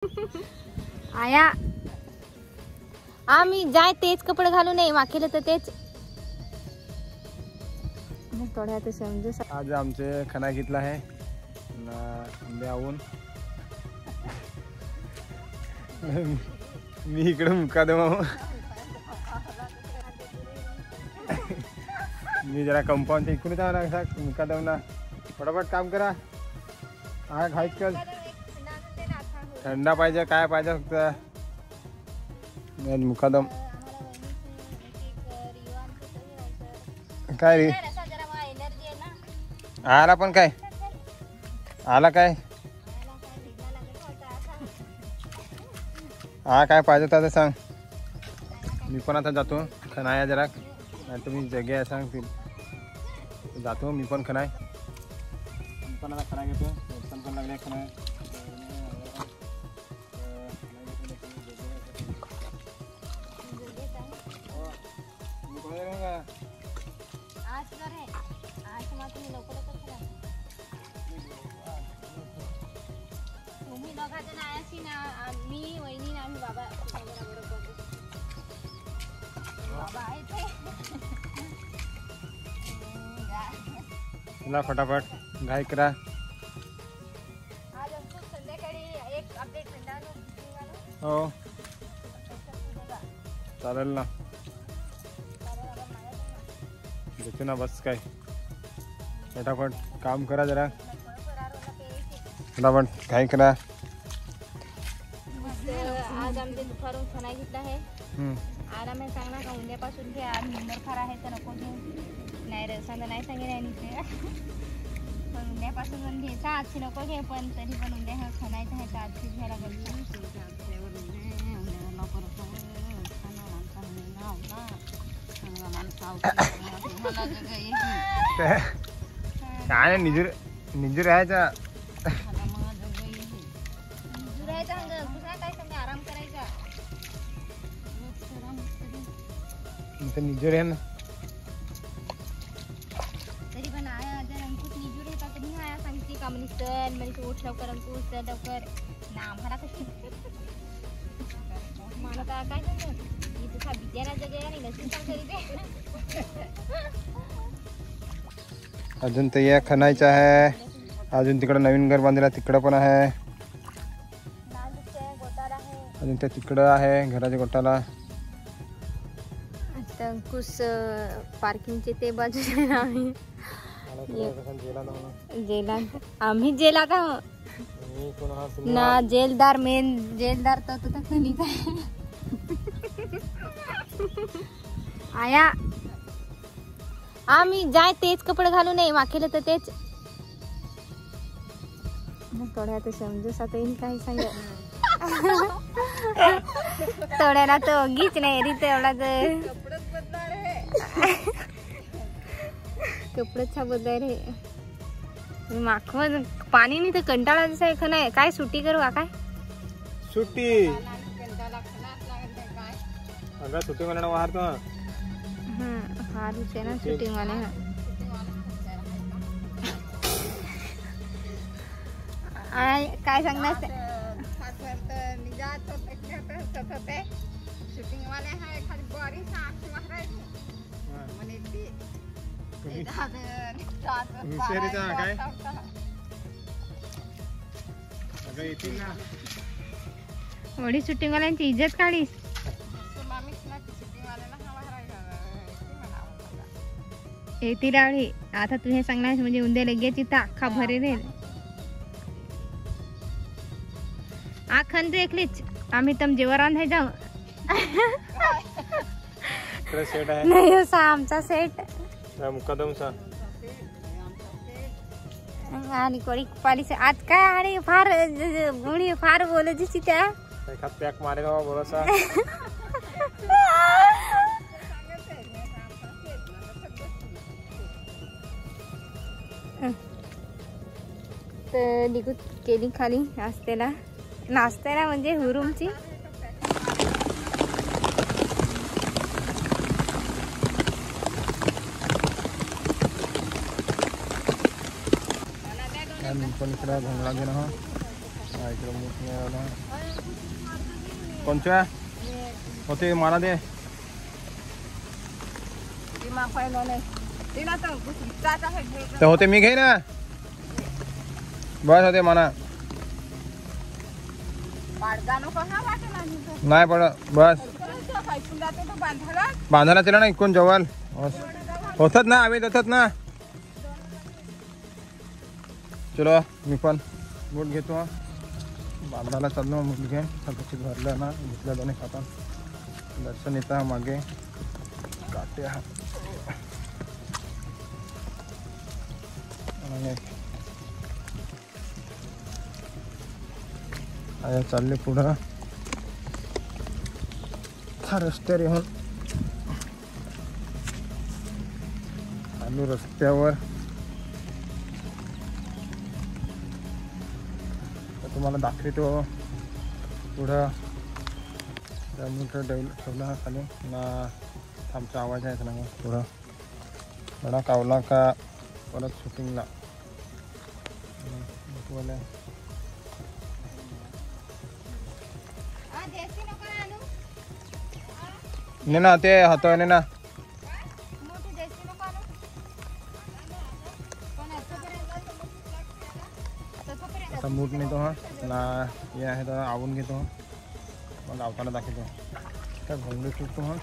आया आम्ही जाय तेच कपडे घालू नये वाकेल तर तेच थोड्या तर समजू. आज आमचे खाना घेतला आहे आऊन मी इकडे मुकादम मी जरा कंपाऊंडच्या इकडे जाऊ ना मुकादमला फटाफट काम करा. हा घाईच कर थंडा पाहिजे काय पाहिजे फक्त मुकादम काय रे आला पण काय आला काय हा काय पाहिजे तर सांग. मी पण आता जातो खनाया जरा नाही तुम्ही जग्या सांग जातो मी पण खनाय मी पण आता खना घेतो पण लागले खनाय. तुम्ही दोघा जण आयाशी ना मी वहिनी ना आम्ही बाबा बाबा आहे ते चला फटाफट घाई करा. आज आमचं संध्याकाळी एक अपडेट मिळणार हो चालेल ना देतो ना बस काय फटाफट काम करा जरा फटाफट घाई करा. आज आमचे दुपारून खाना घेतला आहे आराम आहे सांगणार का उद्यापासून घे आज नंबर फार आहे तर नको घेऊ नाही रसांना नाही सांगेल आणि ते पण उद्यापासून पण घ्यायचा आजची नको घे पण तरी पण उद्या हा खाणायचं आहे तर आजची घ्यायला लागेल. काय निजूर निजूर राहायचा आराम करायचा निजूर आहे ना तरी पण आया जर अंकुश निजूर येतात तरी आया सांगते का म्हणे चल म्हणजे उठ लवकर अंकुश चल लवकर ना आम्हाला कशी मला तर काय सांगत मी तुझा विद्याला जगेला नाही नसेल करीते. अजून तर या खणायचं आहे अजून तिकडं नवीन घर बांधलेला तिकडं पण आहे अजून त्या तिकडं आहे घराच्या गोटाला. आता अंकुश पार्किंगचे ते बाजूला आम्ही जेलात आम्ही जेलात आहोत ना जेलदार मेन जेलदार तर तुझा खनिक आहे. आया आम्ही जाय तेच कपडे घालू नये वाकेल तर तेच थोड्या तर समजू आता येईल काही सांग थोड्याला तर गीच नाही रीत एवढा तर कपडेच बदलाय रे माख पाणी नाही तर कंटाळा जसा आहे खा नाही काय सुट्टी करू का काय सुट्टी अगं सुट्टी मला वाहतो हार होते ना शूटिंग वाले काय सांगणार शूटिंग वाले आहे खाली बरी साक्षी महाराज काय अगं येतील ना वडी शूटिंग वाल्यांची इज्जत काढीस येती रावळी आता तू हे सांगणार म्हणजे उद्या लगेच इथं अख्खा भरे रे आखन एकलीच आम्ही तम जेवरान हे जाऊ नाही असा आमचा सेट मुकादम सा आणि कोणी पाली आज काय आणि फार गुणी फार बोलायची त्या पॅक मारे बोलासा तर निघून केली खाली नाश्त्याला म्हणजे हुरूमची पण इकडे भंगला घेणं इकडे मूठ मिळाला कोणच्या होते मला दे ते होते मी घे ना बस होते म्हणा नाही पडत बस बांधायला चला ना इकडून जवळ होतात ना आम्ही देतात ना चलो मी पण बूट घेतो बांधायला चाललो मूठ घेऊन सगळं भरलं ना घेतलं दोन्ही खाता दर्शन येतं मागे काटे आया चालले पुढं रस्त्यावर येऊन आलो रस्त्यावर तुम्हाला दाखवतो पुढं ठेवला खाली ना आमचा आवाज आहे ना पुढं बडा कावला का परत शूटिंगला ने ना ते होतं ने ना आता मूठ नेतो हा ना हे आहे तर आवून घेतो मग गावताना दाखवतो त्या घोंगडी सुटतो हा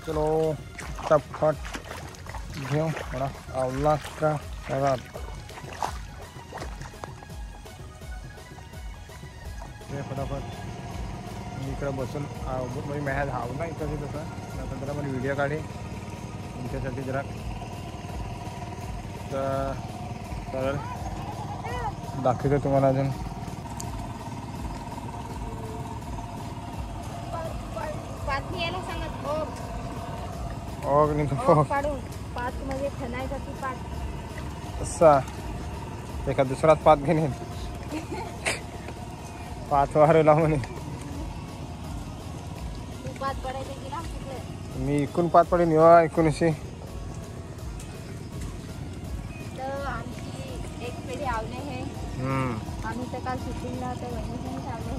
चलो फटाफट घेऊ बडा आवला का सगळा फटाफट मी इकडं बसून म्हणजे मॅच आवला इकडे तसं नंतर मला व्हिडिओ काढे तुमच्यासाठी जरा तर दाखवतो तुम्हाला अजून असा एका दुसराच पात घेणे पाच वारला म्हणे मी इकून पाच पडेन इकून अशी आम्ही तर काल शूटिंगला होतो वहिनी चालू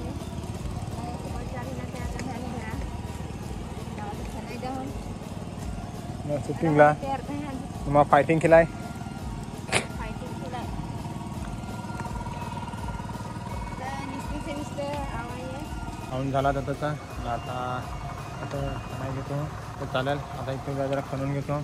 आहे शूटिंगला मग फायटिंग केलाय खाऊन झाला तर आता आता नाही घेतो तर चालेल आता इथे जरा खणून घेतो